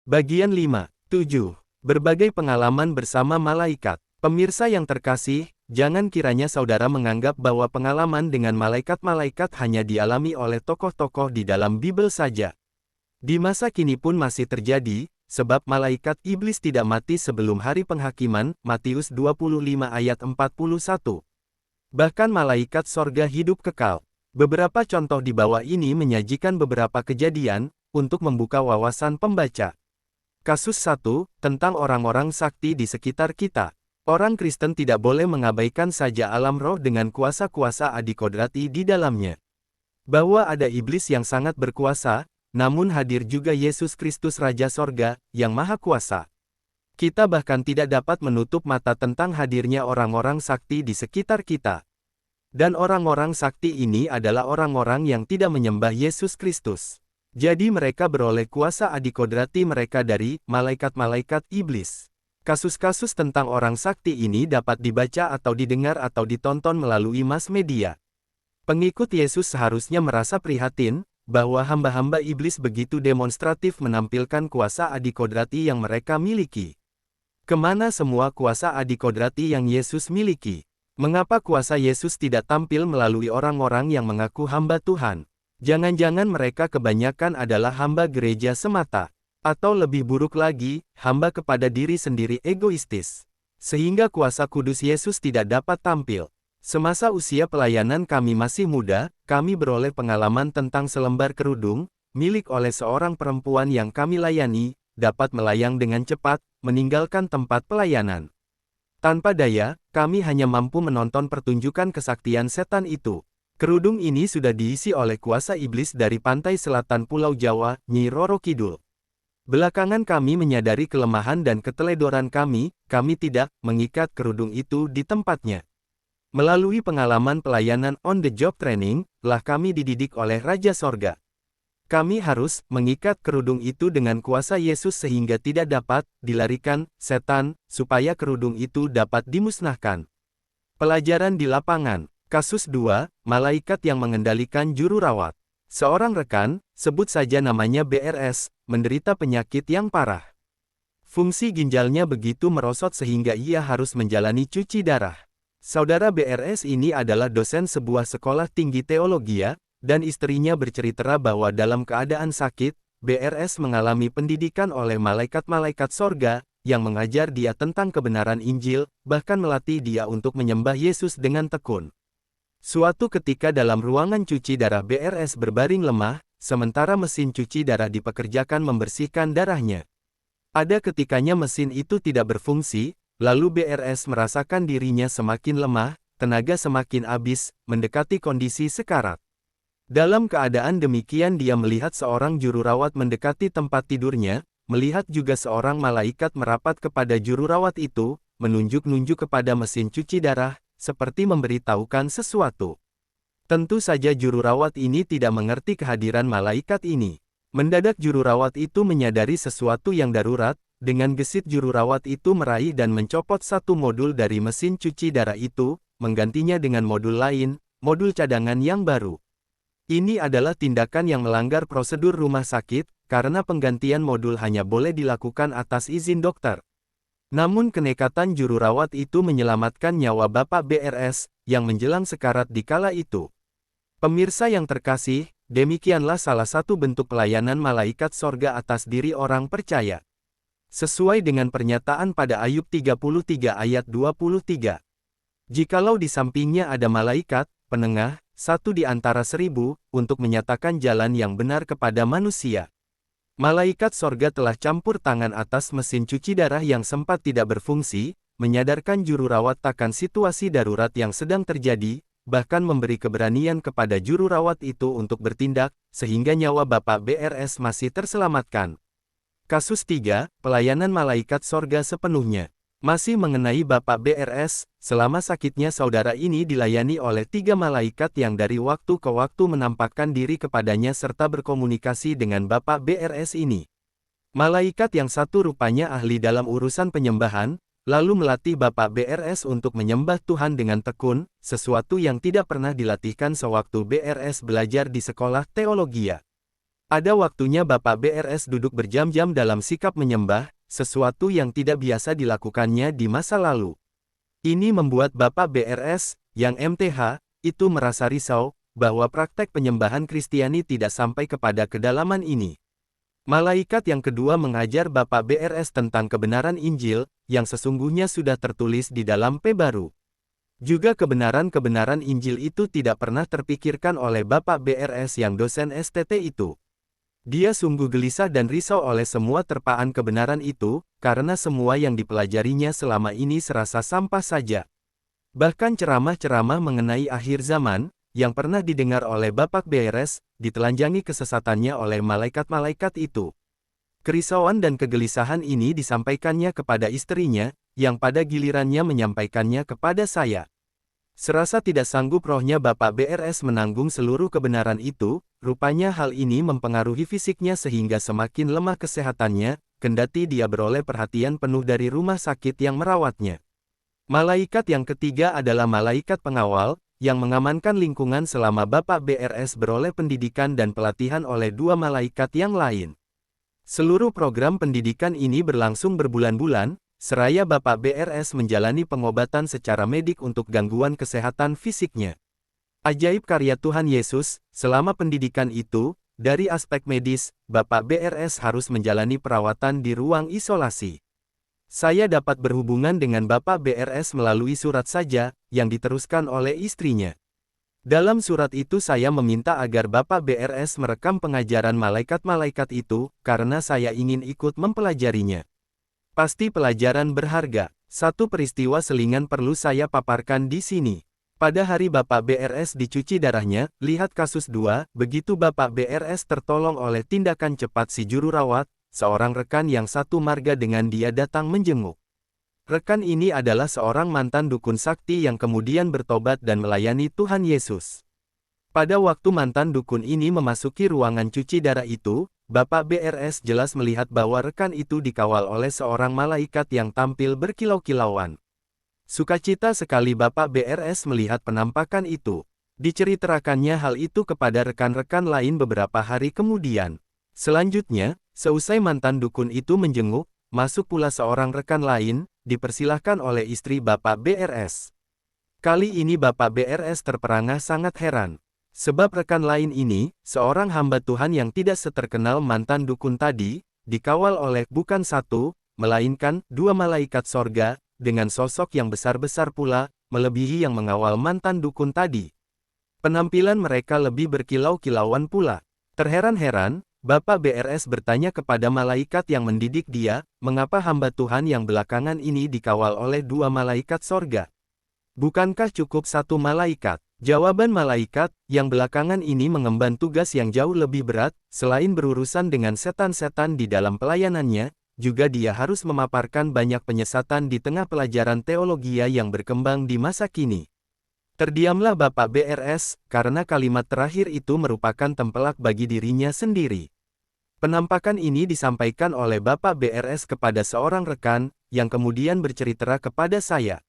Bagian 5. 7. Berbagai pengalaman bersama malaikat. Pemirsa yang terkasih, jangan kiranya saudara menganggap bahwa pengalaman dengan malaikat-malaikat hanya dialami oleh tokoh-tokoh di dalam Bible saja. Di masa kini pun masih terjadi, sebab malaikat iblis tidak mati sebelum hari penghakiman, Matius 25 ayat 41. Bahkan malaikat sorga hidup kekal. Beberapa contoh di bawah ini menyajikan beberapa kejadian, untuk membuka wawasan pembaca. Kasus 1, tentang orang-orang sakti di sekitar kita. Orang Kristen tidak boleh mengabaikan saja alam roh dengan kuasa-kuasa adikodrati di dalamnya. Bahwa ada iblis yang sangat berkuasa, namun hadir juga Yesus Kristus Raja Sorga, yang Maha Kuasa. Kita bahkan tidak dapat menutup mata tentang hadirnya orang-orang sakti di sekitar kita. Dan orang-orang sakti ini adalah orang-orang yang tidak menyembah Yesus Kristus. Jadi mereka beroleh kuasa adikodrati mereka dari malaikat-malaikat iblis. Kasus-kasus tentang orang sakti ini dapat dibaca atau didengar atau ditonton melalui mass media. Pengikut Yesus seharusnya merasa prihatin, bahwa hamba-hamba iblis begitu demonstratif menampilkan kuasa adikodrati yang mereka miliki. Kemana semua kuasa adikodrati yang Yesus miliki? Mengapa kuasa Yesus tidak tampil melalui orang-orang yang mengaku hamba Tuhan? Jangan-jangan mereka kebanyakan adalah hamba gereja semata. Atau lebih buruk lagi, hamba kepada diri sendiri egoistis. Sehingga kuasa kudus Yesus tidak dapat tampil. Semasa usia pelayanan kami masih muda, kami beroleh pengalaman tentang selembar kerudung, milik oleh seorang perempuan yang kami layani, dapat melayang dengan cepat, meninggalkan tempat pelayanan. Tanpa daya, kami hanya mampu menonton pertunjukan kesaktian setan itu. Kerudung ini sudah diisi oleh kuasa iblis dari pantai selatan Pulau Jawa, Nyi Roro Kidul. Belakangan kami menyadari kelemahan dan keteledoran kami tidak mengikat kerudung itu di tempatnya. Melalui pengalaman pelayanan on-the-job training, lah kami dididik oleh Raja Sorga. Kami harus mengikat kerudung itu dengan kuasa Yesus sehingga tidak dapat dilarikan setan, supaya kerudung itu dapat dimusnahkan. Pelajaran di lapangan. Kasus 2, malaikat yang mengendalikan juru rawat. Seorang rekan, sebut saja namanya BRS, menderita penyakit yang parah. Fungsi ginjalnya begitu merosot sehingga ia harus menjalani cuci darah. Saudara BRS ini adalah dosen sebuah sekolah tinggi teologi, dan istrinya bercerita bahwa dalam keadaan sakit, BRS mengalami pendidikan oleh malaikat-malaikat sorga, yang mengajar dia tentang kebenaran Injil, bahkan melatih dia untuk menyembah Yesus dengan tekun. Suatu ketika dalam ruangan cuci darah BRS berbaring lemah, sementara mesin cuci darah dipekerjakan membersihkan darahnya. Ada ketikanya mesin itu tidak berfungsi, lalu BRS merasakan dirinya semakin lemah, tenaga semakin habis, mendekati kondisi sekarat. Dalam keadaan demikian dia melihat seorang juru rawat mendekati tempat tidurnya, melihat juga seorang malaikat merapat kepada juru rawat itu, menunjuk-nunjuk kepada mesin cuci darah, seperti memberitahukan sesuatu. Tentu saja juru rawat ini tidak mengerti kehadiran malaikat ini. Mendadak juru rawat itu menyadari sesuatu yang darurat, dengan gesit juru rawat itu meraih dan mencopot satu modul dari mesin cuci darah itu, menggantinya dengan modul lain, modul cadangan yang baru. Ini adalah tindakan yang melanggar prosedur rumah sakit, karena penggantian modul hanya boleh dilakukan atas izin dokter. Namun kenekatan juru rawat itu menyelamatkan nyawa Bapak BRS, yang menjelang sekarat di kala itu. Pemirsa yang terkasih, demikianlah salah satu bentuk pelayanan malaikat sorga atas diri orang percaya. Sesuai dengan pernyataan pada Ayub 33 ayat 23. Jikalau di sampingnya ada malaikat, penengah, satu di antara 1000, untuk menyatakan jalan yang benar kepada manusia. Malaikat sorga telah campur tangan atas mesin cuci darah yang sempat tidak berfungsi, menyadarkan juru rawat akan situasi darurat yang sedang terjadi, bahkan memberi keberanian kepada juru rawat itu untuk bertindak, sehingga nyawa Bapak BRS masih terselamatkan. Kasus 3, pelayanan malaikat sorga sepenuhnya. Masih mengenai Bapak BRS, selama sakitnya saudara ini dilayani oleh 3 malaikat yang dari waktu ke waktu menampakkan diri kepadanya serta berkomunikasi dengan Bapak BRS ini. Malaikat yang satu rupanya ahli dalam urusan penyembahan, lalu melatih Bapak BRS untuk menyembah Tuhan dengan tekun, sesuatu yang tidak pernah dilatihkan sewaktu BRS belajar di sekolah teologi. Ada waktunya Bapak BRS duduk berjam-jam dalam sikap menyembah, sesuatu yang tidak biasa dilakukannya di masa lalu. Ini membuat Bapak BRS, yang MTH, itu merasa risau, bahwa praktek penyembahan Kristiani tidak sampai kepada kedalaman ini. Malaikat yang kedua mengajar Bapak BRS tentang kebenaran Injil, yang sesungguhnya sudah tertulis di dalam P baru. Juga kebenaran-kebenaran Injil itu tidak pernah terpikirkan oleh Bapak BRS yang dosen STT itu. Dia sungguh gelisah dan risau oleh semua terpaan kebenaran itu, karena semua yang dipelajarinya selama ini serasa sampah saja. Bahkan ceramah-ceramah mengenai akhir zaman, yang pernah didengar oleh Bapak BRS, ditelanjangi kesesatannya oleh malaikat-malaikat itu. Kerisauan dan kegelisahan ini disampaikannya kepada istrinya, yang pada gilirannya menyampaikannya kepada saya. Serasa tidak sanggup rohnya Bapak BRS menanggung seluruh kebenaran itu, rupanya hal ini mempengaruhi fisiknya sehingga semakin lemah kesehatannya, kendati dia beroleh perhatian penuh dari rumah sakit yang merawatnya. Malaikat yang ketiga adalah malaikat pengawal, yang mengamankan lingkungan selama Bapak BRS beroleh pendidikan dan pelatihan oleh dua malaikat yang lain. Seluruh program pendidikan ini berlangsung berbulan-bulan, seraya Bapak BRS menjalani pengobatan secara medik untuk gangguan kesehatan fisiknya. Ajaib karya Tuhan Yesus, selama pendidikan itu, dari aspek medis, Bapak BRS harus menjalani perawatan di ruang isolasi. Saya dapat berhubungan dengan Bapak BRS melalui surat saja, yang diteruskan oleh istrinya. Dalam surat itu saya meminta agar Bapak BRS merekam pengajaran malaikat-malaikat itu, karena saya ingin ikut mempelajarinya. Pasti pelajaran berharga. Satu peristiwa selingan perlu saya paparkan di sini. Pada hari Bapak BRS dicuci darahnya, lihat kasus 2, begitu Bapak BRS tertolong oleh tindakan cepat si juru rawat, seorang rekan yang satu marga dengan dia datang menjenguk. Rekan ini adalah seorang mantan dukun sakti yang kemudian bertobat dan melayani Tuhan Yesus. Pada waktu mantan dukun ini memasuki ruangan cuci darah itu, Bapak BRS jelas melihat bahwa rekan itu dikawal oleh seorang malaikat yang tampil berkilau-kilauan. Sukacita sekali Bapak BRS melihat penampakan itu. Diceritakannya hal itu kepada rekan-rekan lain beberapa hari kemudian. Selanjutnya, seusai mantan dukun itu menjenguk, masuk pula seorang rekan lain, dipersilahkan oleh istri Bapak BRS. Kali ini Bapak BRS terperangah sangat heran. Sebab rekan lain ini, seorang hamba Tuhan yang tidak seterkenal mantan dukun tadi, dikawal oleh bukan satu, melainkan dua malaikat sorga, dengan sosok yang besar-besar pula, melebihi yang mengawal mantan dukun tadi. Penampilan mereka lebih berkilau-kilauan pula. Terheran-heran, Bapak BRS bertanya kepada malaikat yang mendidik dia, mengapa hamba Tuhan yang belakangan ini dikawal oleh dua malaikat sorga? Bukankah cukup satu malaikat? Jawaban malaikat, yang belakangan ini mengemban tugas yang jauh lebih berat, selain berurusan dengan setan-setan di dalam pelayanannya, juga dia harus memaparkan banyak penyesatan di tengah pelajaran teologi yang berkembang di masa kini. Terdiamlah Bapak BRS, karena kalimat terakhir itu merupakan tempelak bagi dirinya sendiri. Penampakan ini disampaikan oleh Bapak BRS kepada seorang rekan, yang kemudian bercerita kepada saya.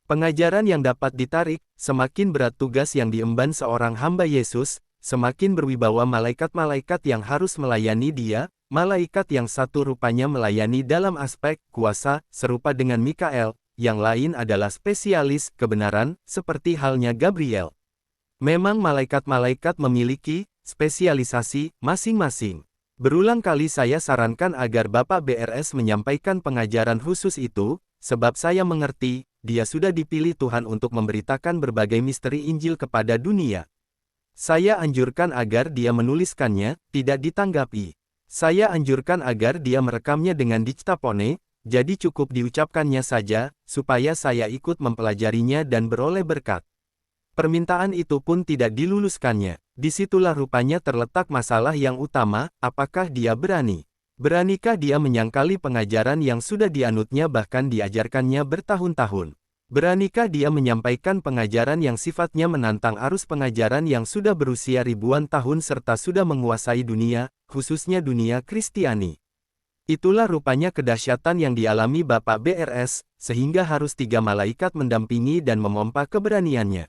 Pengajaran yang dapat ditarik, semakin berat tugas yang diemban seorang hamba Yesus, semakin berwibawa malaikat-malaikat yang harus melayani dia, malaikat yang satu rupanya melayani dalam aspek kuasa, serupa dengan Mikael, yang lain adalah spesialis kebenaran, seperti halnya Gabriel. Memang malaikat-malaikat memiliki spesialisasi masing-masing. Berulang kali saya sarankan agar Bapak BRS menyampaikan pengajaran khusus itu, sebab saya mengerti, dia sudah dipilih Tuhan untuk memberitakan berbagai misteri Injil kepada dunia. Saya anjurkan agar dia menuliskannya, tidak ditanggapi. Saya anjurkan agar dia merekamnya dengan diktafone, jadi cukup diucapkannya saja, supaya saya ikut mempelajarinya dan beroleh berkat. Permintaan itu pun tidak diluluskannya. Disitulah rupanya terletak masalah yang utama, apakah dia berani? Beranikah dia menyangkali pengajaran yang sudah dianutnya bahkan diajarkannya bertahun-tahun? Beranikah dia menyampaikan pengajaran yang sifatnya menantang arus pengajaran yang sudah berusia ribuan tahun serta sudah menguasai dunia, khususnya dunia Kristiani? Itulah rupanya kedahsyatan yang dialami Bapak BRS, sehingga harus 3 malaikat mendampingi dan memompa keberaniannya.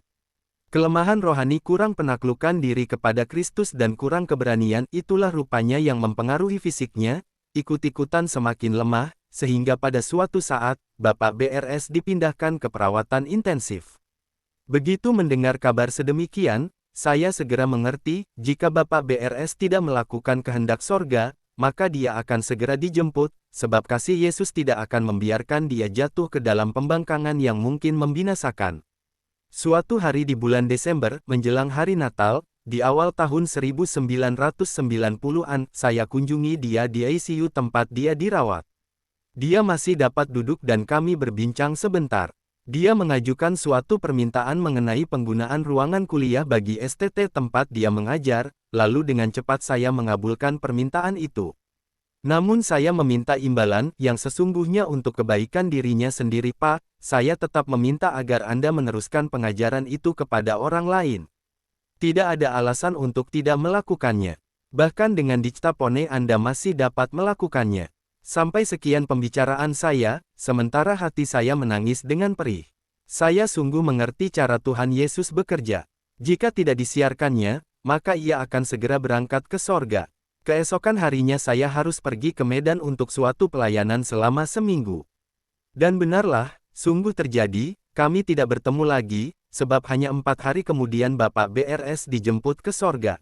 Kelemahan rohani, kurang penaklukan diri kepada Kristus dan kurang keberanian itulah rupanya yang mempengaruhi fisiknya, ikut-ikutan semakin lemah, sehingga pada suatu saat, Bapak BRS dipindahkan ke perawatan intensif. Begitu mendengar kabar sedemikian, saya segera mengerti, jika Bapak BRS tidak melakukan kehendak sorga, maka dia akan segera dijemput, sebab kasih Yesus tidak akan membiarkan dia jatuh ke dalam pembangkangan yang mungkin membinasakan. Suatu hari di bulan Desember, menjelang hari Natal, di awal tahun 1990-an, saya kunjungi dia di ICU tempat dia dirawat. Dia masih dapat duduk dan kami berbincang sebentar. Dia mengajukan suatu permintaan mengenai penggunaan ruangan kuliah bagi STT tempat dia mengajar, lalu dengan cepat saya mengabulkan permintaan itu. Namun saya meminta imbalan yang sesungguhnya untuk kebaikan dirinya sendiri, Pak. Saya tetap meminta agar Anda meneruskan pengajaran itu kepada orang lain. Tidak ada alasan untuk tidak melakukannya. Bahkan dengan dictapone Anda masih dapat melakukannya. Sampai sekian pembicaraan saya, sementara hati saya menangis dengan perih. Saya sungguh mengerti cara Tuhan Yesus bekerja. Jika tidak disiarkannya, maka ia akan segera berangkat ke sorga. Keesokan harinya saya harus pergi ke Medan untuk suatu pelayanan selama seminggu. Dan benarlah, sungguh terjadi, kami tidak bertemu lagi, sebab hanya 4 hari kemudian Bapak BRS dijemput ke sorga.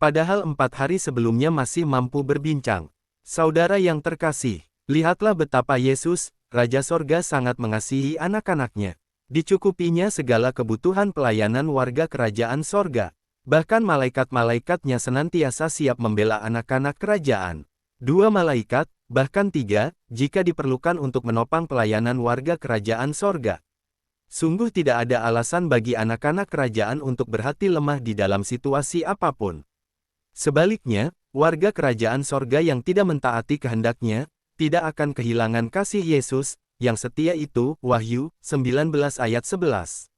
Padahal 4 hari sebelumnya masih mampu berbincang. Saudara yang terkasih, lihatlah betapa Yesus, Raja Sorga sangat mengasihi anak-anaknya. Dicukupinya segala kebutuhan pelayanan warga kerajaan sorga. Bahkan malaikat-malaikatnya senantiasa siap membela anak-anak kerajaan. 2 malaikat, bahkan 3, jika diperlukan untuk menopang pelayanan warga kerajaan sorga. Sungguh tidak ada alasan bagi anak-anak kerajaan untuk berhati lemah di dalam situasi apapun. Sebaliknya, warga kerajaan sorga yang tidak mentaati kehendaknya, tidak akan kehilangan kasih Yesus, yang setia itu, Wahyu 19 ayat 11.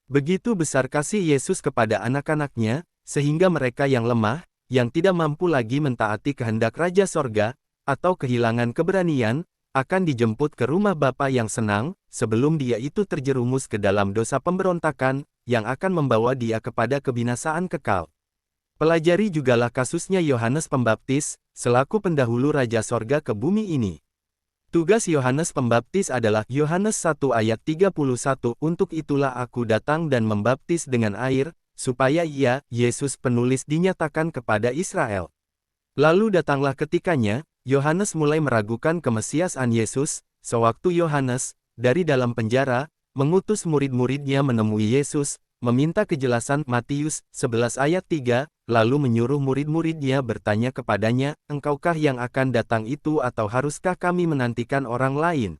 Begitu besar kasih Yesus kepada anak-anaknya, sehingga mereka yang lemah, yang tidak mampu lagi mentaati kehendak Raja Sorga, atau kehilangan keberanian, akan dijemput ke rumah Bapa yang senang, sebelum dia itu terjerumus ke dalam dosa pemberontakan, yang akan membawa dia kepada kebinasaan kekal. Pelajari jugalah kasusnya Yohanes Pembaptis, selaku pendahulu Raja Sorga ke bumi ini. Tugas Yohanes Pembaptis adalah Yohanes 1 ayat 31, untuk itulah aku datang dan membaptis dengan air, supaya ia, Yesus penulis dinyatakan kepada Israel. Lalu datanglah ketikanya, Yohanes mulai meragukan kemesiasan Yesus, sewaktu Yohanes, dari dalam penjara, mengutus murid-muridnya menemui Yesus, meminta kejelasan. Matius 11 ayat 3, lalu menyuruh murid-muridnya bertanya kepadanya, engkaukah yang akan datang itu atau haruskah kami menantikan orang lain?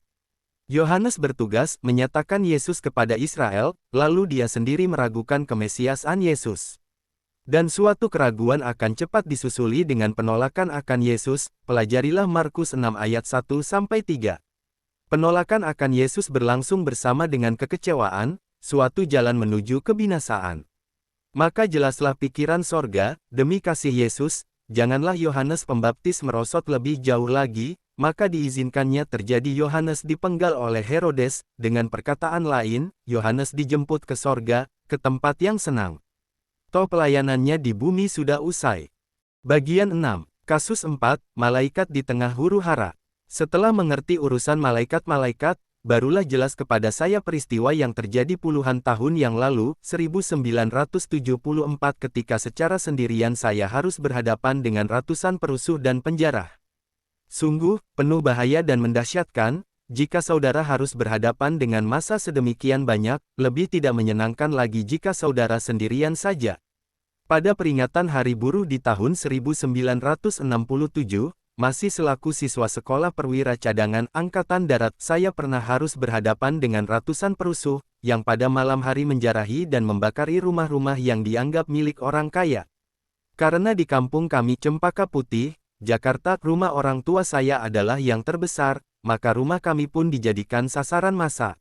Yohanes bertugas menyatakan Yesus kepada Israel, lalu dia sendiri meragukan kemesiasan Yesus. Dan suatu keraguan akan cepat disusuli dengan penolakan akan Yesus, pelajarilah Markus 6 ayat 1-3. Penolakan akan Yesus berlangsung bersama dengan kekecewaan, suatu jalan menuju kebinasaan. Maka jelaslah pikiran sorga, demi kasih Yesus, janganlah Yohanes Pembaptis merosot lebih jauh lagi, maka diizinkannya terjadi Yohanes dipenggal oleh Herodes, dengan perkataan lain, Yohanes dijemput ke sorga, ke tempat yang senang. Toh pelayanannya di bumi sudah usai. Bagian 6. Kasus 4, Malaikat di tengah huru-hara. Setelah mengerti urusan malaikat-malaikat, barulah jelas kepada saya peristiwa yang terjadi puluhan tahun yang lalu, 1974, ketika secara sendirian saya harus berhadapan dengan ratusan perusuh dan penjara. Sungguh, penuh bahaya dan mendahsyatkan, jika saudara harus berhadapan dengan masa sedemikian banyak, lebih tidak menyenangkan lagi jika saudara sendirian saja. Pada peringatan Hari Buruh di tahun 1967, masih selaku siswa sekolah perwira cadangan Angkatan Darat, saya pernah harus berhadapan dengan ratusan perusuh, yang pada malam hari menjarahi dan membakari rumah-rumah yang dianggap milik orang kaya. Karena di kampung kami Cempaka Putih, Jakarta, rumah orang tua saya adalah yang terbesar, maka rumah kami pun dijadikan sasaran massa.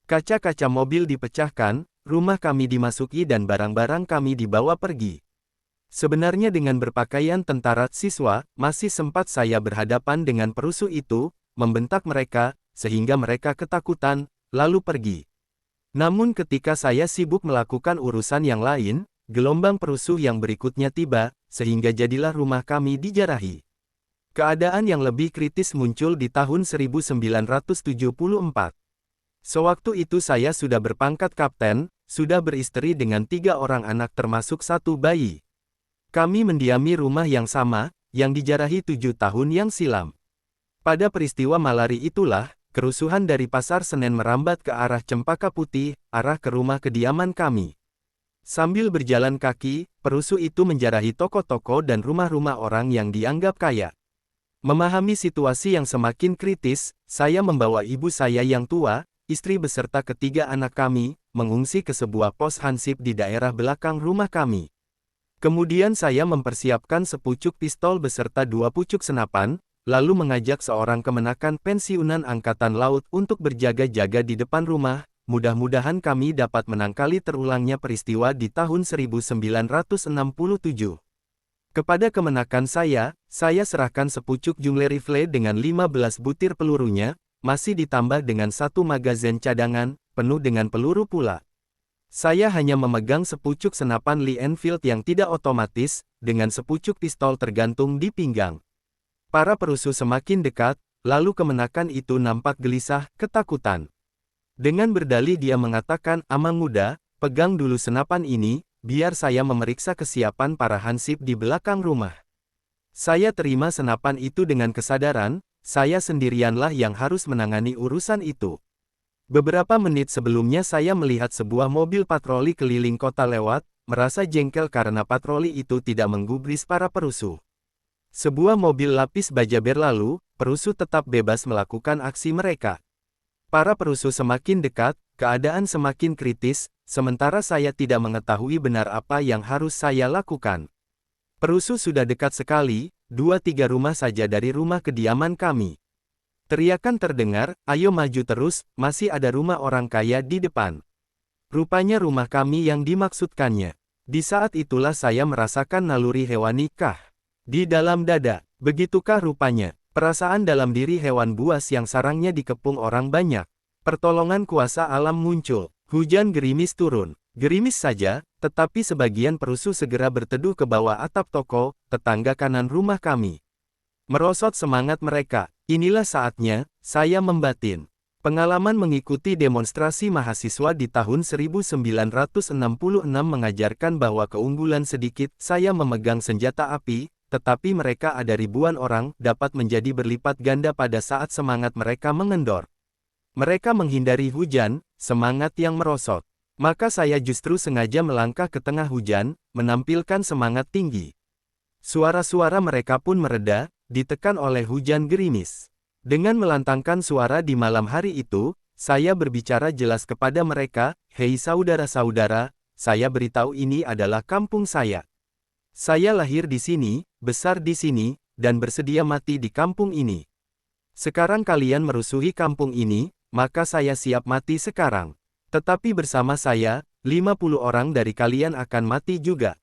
Kaca-kaca mobil dipecahkan, rumah kami dimasuki dan barang-barang kami dibawa pergi. Sebenarnya dengan berpakaian tentara siswa, masih sempat saya berhadapan dengan perusuh itu, membentak mereka, sehingga mereka ketakutan, lalu pergi. Namun ketika saya sibuk melakukan urusan yang lain, gelombang perusuh yang berikutnya tiba, sehingga jadilah rumah kami dijarahi. Keadaan yang lebih kritis muncul di tahun 1974. Sewaktu itu saya sudah berpangkat kapten, sudah beristri dengan 3 orang anak termasuk 1 bayi. Kami mendiami rumah yang sama, yang dijarahi 7 tahun yang silam. Pada peristiwa malari itulah, kerusuhan dari Pasar Senen merambat ke arah Cempaka Putih, arah ke rumah kediaman kami. Sambil berjalan kaki, perusuh itu menjarahi toko-toko dan rumah-rumah orang yang dianggap kaya. Memahami situasi yang semakin kritis, saya membawa ibu saya yang tua, istri beserta ketiga anak kami, mengungsi ke sebuah pos hansip di daerah belakang rumah kami. Kemudian saya mempersiapkan sepucuk pistol beserta 2 pucuk senapan, lalu mengajak seorang kemenakan pensiunan Angkatan Laut untuk berjaga-jaga di depan rumah, mudah-mudahan kami dapat menangkali terulangnya peristiwa di tahun 1967. Kepada kemenakan saya serahkan sepucuk Jungle Rifle dengan 15 butir pelurunya, masih ditambah dengan 1 magazin cadangan, penuh dengan peluru pula. Saya hanya memegang sepucuk senapan Lee Enfield yang tidak otomatis, dengan sepucuk pistol tergantung di pinggang. Para perusuh semakin dekat, lalu kemenakan itu nampak gelisah, ketakutan. Dengan berdalih dia mengatakan, "Amang muda, pegang dulu senapan ini, biar saya memeriksa kesiapan para hansip di belakang rumah." Saya terima senapan itu dengan kesadaran, saya sendirianlah yang harus menangani urusan itu. Beberapa menit sebelumnya saya melihat sebuah mobil patroli keliling kota lewat, merasa jengkel karena patroli itu tidak menggubris para perusuh. Sebuah mobil lapis baja berlalu, perusuh tetap bebas melakukan aksi mereka. Para perusuh semakin dekat, keadaan semakin kritis, sementara saya tidak mengetahui benar apa yang harus saya lakukan. Perusuh sudah dekat sekali, 2-3 rumah saja dari rumah kediaman kami. Teriakan terdengar, "Ayo maju terus, masih ada rumah orang kaya di depan." Rupanya rumah kami yang dimaksudkannya. Di saat itulah saya merasakan naluri hewani kah di dalam dada. Begitukah rupanya, perasaan dalam diri hewan buas yang sarangnya dikepung orang banyak. Pertolongan kuasa alam muncul, hujan gerimis turun. Gerimis saja, tetapi sebagian perusuh segera berteduh ke bawah atap toko, tetangga kanan rumah kami. Merosot semangat mereka. Inilah saatnya, saya membatin. Pengalaman mengikuti demonstrasi mahasiswa di tahun 1966 mengajarkan bahwa keunggulan sedikit saya memegang senjata api, tetapi mereka ada ribuan orang, dapat menjadi berlipat ganda pada saat semangat mereka mengendor. Mereka menghindari hujan, semangat yang merosot. Maka saya justru sengaja melangkah ke tengah hujan, menampilkan semangat tinggi. Suara-suara mereka pun mereda, ditekan oleh hujan gerimis. Dengan melantangkan suara di malam hari itu, saya berbicara jelas kepada mereka, "Hei saudara-saudara, saya beritahu ini adalah kampung saya. Saya lahir di sini, besar di sini, dan bersedia mati di kampung ini. Sekarang kalian merusuhi kampung ini, maka saya siap mati sekarang. Tetapi bersama saya, 50 orang dari kalian akan mati juga.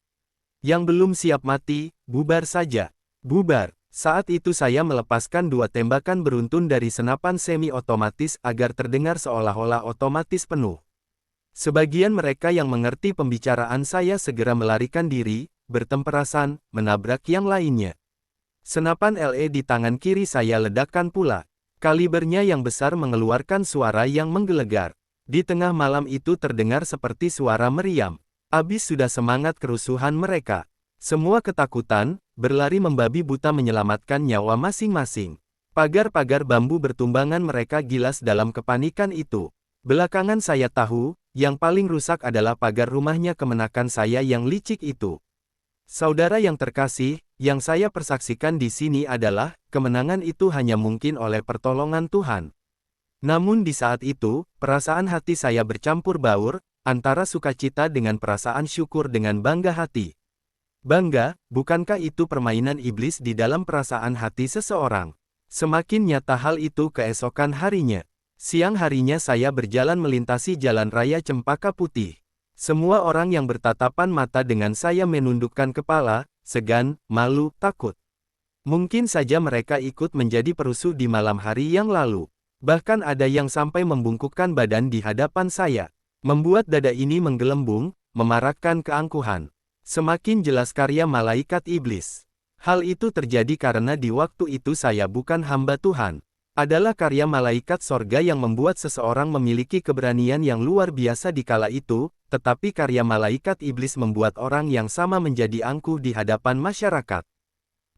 Yang belum siap mati, bubar saja. Bubar." Saat itu saya melepaskan 2 tembakan beruntun dari senapan semi-otomatis agar terdengar seolah-olah otomatis penuh. Sebagian mereka yang mengerti pembicaraan saya segera melarikan diri, bertemperasan, menabrak yang lainnya. Senapan LE di tangan kiri saya ledakkan pula. Kalibernya yang besar mengeluarkan suara yang menggelegar. Di tengah malam itu terdengar seperti suara meriam. Habis sudah semangat kerusuhan mereka. Semua ketakutan, berlari membabi buta menyelamatkan nyawa masing-masing. Pagar-pagar bambu bertumbangan mereka gilas dalam kepanikan itu. Belakangan saya tahu, yang paling rusak adalah pagar rumahnya kemenakan saya yang licik itu. Saudara yang terkasih, yang saya persaksikan di sini adalah, kemenangan itu hanya mungkin oleh pertolongan Tuhan. Namun di saat itu, perasaan hati saya bercampur baur, antara sukacita dengan perasaan syukur dengan bangga hati. Bangga, bukankah itu permainan iblis di dalam perasaan hati seseorang? Semakin nyata hal itu keesokan harinya. Siang harinya saya berjalan melintasi jalan raya Cempaka Putih. Semua orang yang bertatapan mata dengan saya menundukkan kepala, segan, malu, takut. Mungkin saja mereka ikut menjadi perusuh di malam hari yang lalu. Bahkan ada yang sampai membungkukkan badan di hadapan saya. Membuat dada ini menggelembung, memarakkan keangkuhan. Semakin jelas karya malaikat iblis. Hal itu terjadi karena di waktu itu saya bukan hamba Tuhan. Adalah karya malaikat sorga yang membuat seseorang memiliki keberanian yang luar biasa di kala itu, tetapi karya malaikat iblis membuat orang yang sama menjadi angkuh di hadapan masyarakat.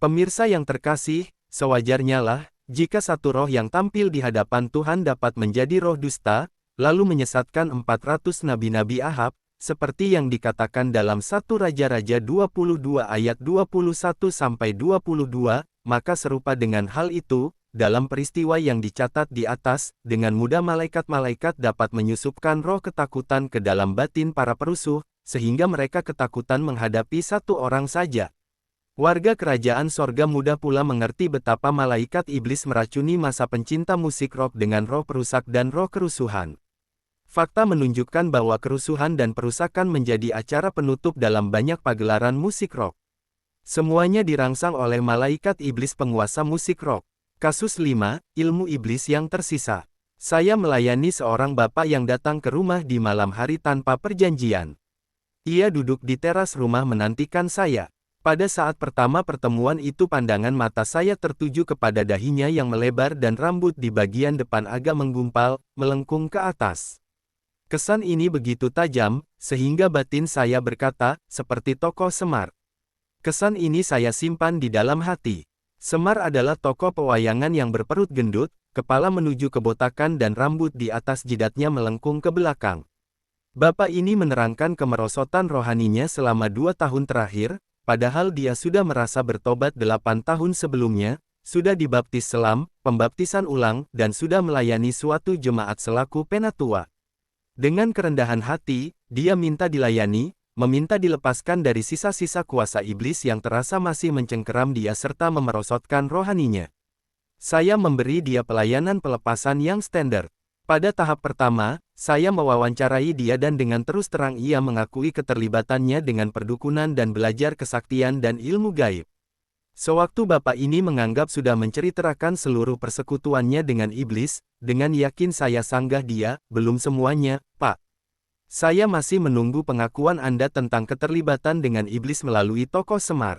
Pemirsa yang terkasih, sewajarnya lah, jika satu roh yang tampil di hadapan Tuhan dapat menjadi roh dusta, lalu menyesatkan 400 nabi-nabi Ahab, seperti yang dikatakan dalam 1 Raja-Raja 22 ayat 21-22, maka serupa dengan hal itu, dalam peristiwa yang dicatat di atas, dengan mudah malaikat-malaikat dapat menyusupkan roh ketakutan ke dalam batin para perusuh, sehingga mereka ketakutan menghadapi satu orang saja. Warga kerajaan sorga mudah pula mengerti betapa malaikat iblis meracuni masa pencinta musik rock dengan roh perusak dan roh kerusuhan. Fakta menunjukkan bahwa kerusuhan dan perusakan menjadi acara penutup dalam banyak pagelaran musik rock. Semuanya dirangsang oleh malaikat iblis penguasa musik rock. Kasus 5, ilmu iblis yang tersisa. Saya melayani seorang bapak yang datang ke rumah di malam hari tanpa perjanjian. Ia duduk di teras rumah menantikan saya. Pada saat pertama pertemuan itu pandangan mata saya tertuju kepada dahinya yang melebar dan rambut di bagian depan agak menggumpal, melengkung ke atas. Kesan ini begitu tajam, sehingga batin saya berkata, seperti tokoh Semar. Kesan ini saya simpan di dalam hati. Semar adalah tokoh pewayangan yang berperut gendut, kepala menuju kebotakan dan rambut di atas jidatnya melengkung ke belakang. Bapak ini menerangkan kemerosotan rohaninya selama 2 tahun terakhir, padahal dia sudah merasa bertobat 8 tahun sebelumnya, sudah dibaptis selam, pembaptisan ulang, dan sudah melayani suatu jemaat selaku penatua. Dengan kerendahan hati, dia minta dilayani, meminta dilepaskan dari sisa-sisa kuasa iblis yang terasa masih mencengkeram dia serta memerosotkan rohaninya. Saya memberi dia pelayanan pelepasan yang standar. Pada tahap pertama, saya mewawancarai dia dan dengan terus terang ia mengakui keterlibatannya dengan perdukunan dan belajar kesaktian dan ilmu gaib. Sewaktu bapak ini menganggap sudah menceritakan seluruh persekutuannya dengan iblis, dengan yakin saya sanggah dia, belum semuanya, Pak. Saya masih menunggu pengakuan Anda tentang keterlibatan dengan iblis melalui tokoh Semar.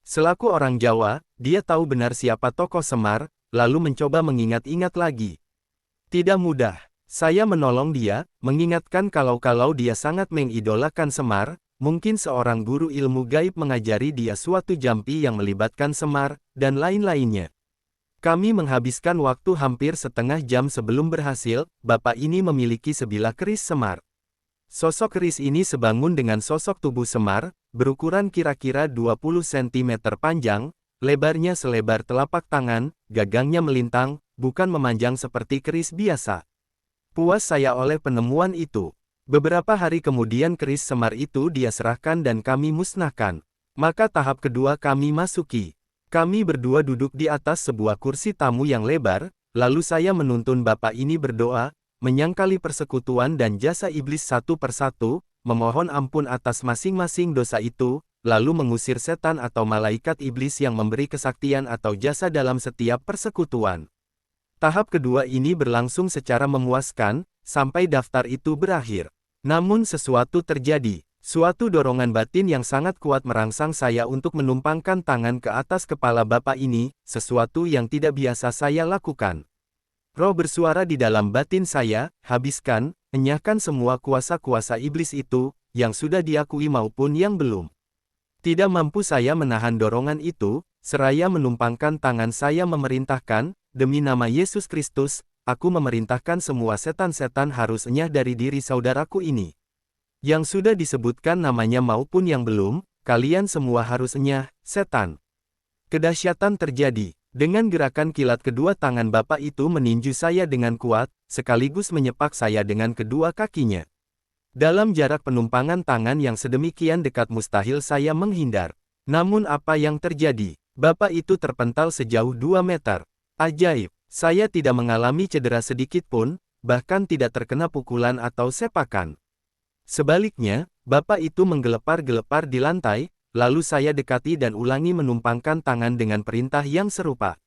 Selaku orang Jawa, dia tahu benar siapa tokoh Semar, lalu mencoba mengingat-ingat lagi. Tidak mudah. Saya menolong dia, mengingatkan kalau dia sangat mengidolakan Semar, mungkin seorang guru ilmu gaib mengajari dia suatu jampi yang melibatkan Semar, dan lain-lainnya. Kami menghabiskan waktu hampir setengah jam sebelum berhasil, bapak ini memiliki sebilah keris Semar. Sosok keris ini sebangun dengan sosok tubuh Semar, berukuran kira-kira 20 cm panjang, lebarnya selebar telapak tangan, gagangnya melintang, bukan memanjang seperti keris biasa. Puas saya oleh penemuan itu. Beberapa hari kemudian keris Semar itu dia serahkan dan kami musnahkan. Maka tahap kedua kami masuki. Kami berdua duduk di atas sebuah kursi tamu yang lebar, lalu saya menuntun bapak ini berdoa, menyangkali persekutuan dan jasa iblis satu persatu, memohon ampun atas masing-masing dosa itu, lalu mengusir setan atau malaikat iblis yang memberi kesaktian atau jasa dalam setiap persekutuan. Tahap kedua ini berlangsung secara memuaskan, sampai daftar itu berakhir. Namun sesuatu terjadi, suatu dorongan batin yang sangat kuat merangsang saya untuk menumpangkan tangan ke atas kepala bapak ini, sesuatu yang tidak biasa saya lakukan. Roh bersuara di dalam batin saya, habiskan, enyahkan semua kuasa-kuasa iblis itu, yang sudah diakui maupun yang belum. Tidak mampu saya menahan dorongan itu, seraya menumpangkan tangan saya memerintahkan, demi nama Yesus Kristus, aku memerintahkan semua setan-setan harus enyah dari diri saudaraku ini. Yang sudah disebutkan namanya maupun yang belum, kalian semua harus enyah, setan. Kedahsyatan terjadi. Dengan gerakan kilat kedua tangan bapak itu meninju saya dengan kuat, sekaligus menyepak saya dengan kedua kakinya. Dalam jarak penumpangan tangan yang sedemikian dekat mustahil saya menghindar. Namun apa yang terjadi? Bapak itu terpental sejauh 2 meter. Ajaib, saya tidak mengalami cedera sedikit pun, bahkan tidak terkena pukulan atau sepakan. Sebaliknya, bapak itu menggelepar-gelepar di lantai, lalu saya dekati dan ulangi menumpangkan tangan dengan perintah yang serupa.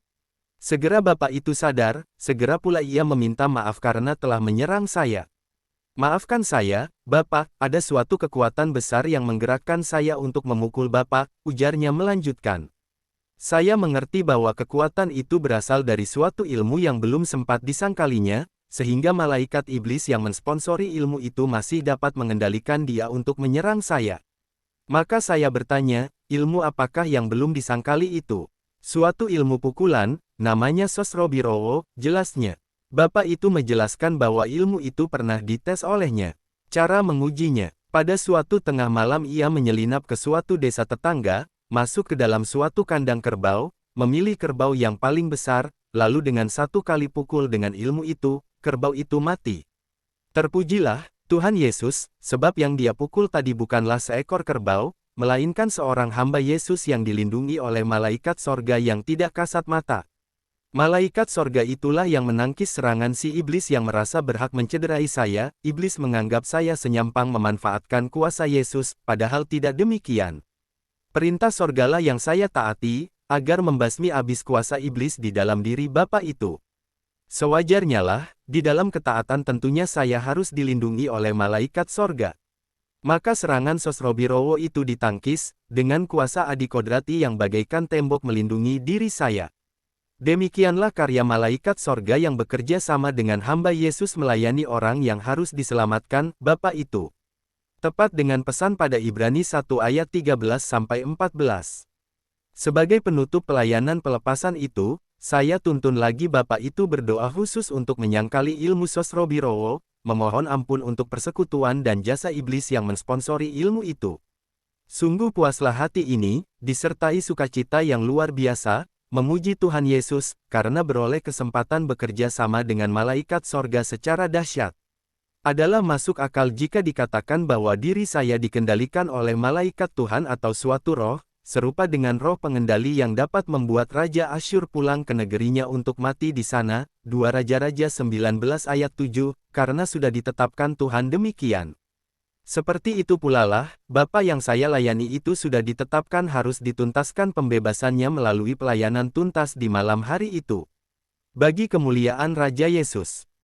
Segera bapak itu sadar, segera pula ia meminta maaf karena telah menyerang saya. Maafkan saya, Bapak, ada suatu kekuatan besar yang menggerakkan saya untuk memukul Bapak, ujarnya melanjutkan. Saya mengerti bahwa kekuatan itu berasal dari suatu ilmu yang belum sempat disangkalinya, sehingga malaikat iblis yang mensponsori ilmu itu masih dapat mengendalikan dia untuk menyerang saya. Maka saya bertanya, ilmu apakah yang belum disangkali itu? Suatu ilmu pukulan, namanya Sosrobirowo, jelasnya. Bapak itu menjelaskan bahwa ilmu itu pernah dites olehnya. Cara mengujinya, pada suatu tengah malam ia menyelinap ke suatu desa tetangga, masuk ke dalam suatu kandang kerbau, memilih kerbau yang paling besar, lalu dengan satu kali pukul dengan ilmu itu, kerbau itu mati. Terpujilah Tuhan Yesus, sebab yang dia pukul tadi bukanlah seekor kerbau, melainkan seorang hamba Yesus yang dilindungi oleh malaikat sorga yang tidak kasat mata. Malaikat sorga itulah yang menangkis serangan si iblis yang merasa berhak mencederai saya. Iblis menganggap saya senyampang memanfaatkan kuasa Yesus, padahal tidak demikian. Perintah sorgalah yang saya taati, agar membasmi habis kuasa iblis di dalam diri Bapa itu. Sewajarnya lah, di dalam ketaatan tentunya saya harus dilindungi oleh malaikat sorga. Maka serangan Sosrobirowo itu ditangkis, dengan kuasa adikodrati yang bagaikan tembok melindungi diri saya. Demikianlah karya malaikat sorga yang bekerja sama dengan hamba Yesus melayani orang yang harus diselamatkan, Bapa itu. Tepat dengan pesan pada Ibrani 1 ayat 13-14. Sebagai penutup pelayanan pelepasan itu, saya tuntun lagi Bapa itu berdoa khusus untuk menyangkali ilmu Sosrobirowo, memohon ampun untuk persekutuan dan jasa iblis yang mensponsori ilmu itu. Sungguh puaslah hati ini, disertai sukacita yang luar biasa, memuji Tuhan Yesus, karena beroleh kesempatan bekerja sama dengan malaikat sorga secara dahsyat. Adalah masuk akal jika dikatakan bahwa diri saya dikendalikan oleh malaikat Tuhan atau suatu roh, serupa dengan roh pengendali yang dapat membuat Raja Asyur pulang ke negerinya untuk mati di sana, 2 Raja-Raja 19 ayat 7, karena sudah ditetapkan Tuhan demikian. Seperti itu pula lah, Bapa yang saya layani itu sudah ditetapkan harus dituntaskan pembebasannya melalui pelayanan tuntas di malam hari itu. Bagi kemuliaan Raja Yesus.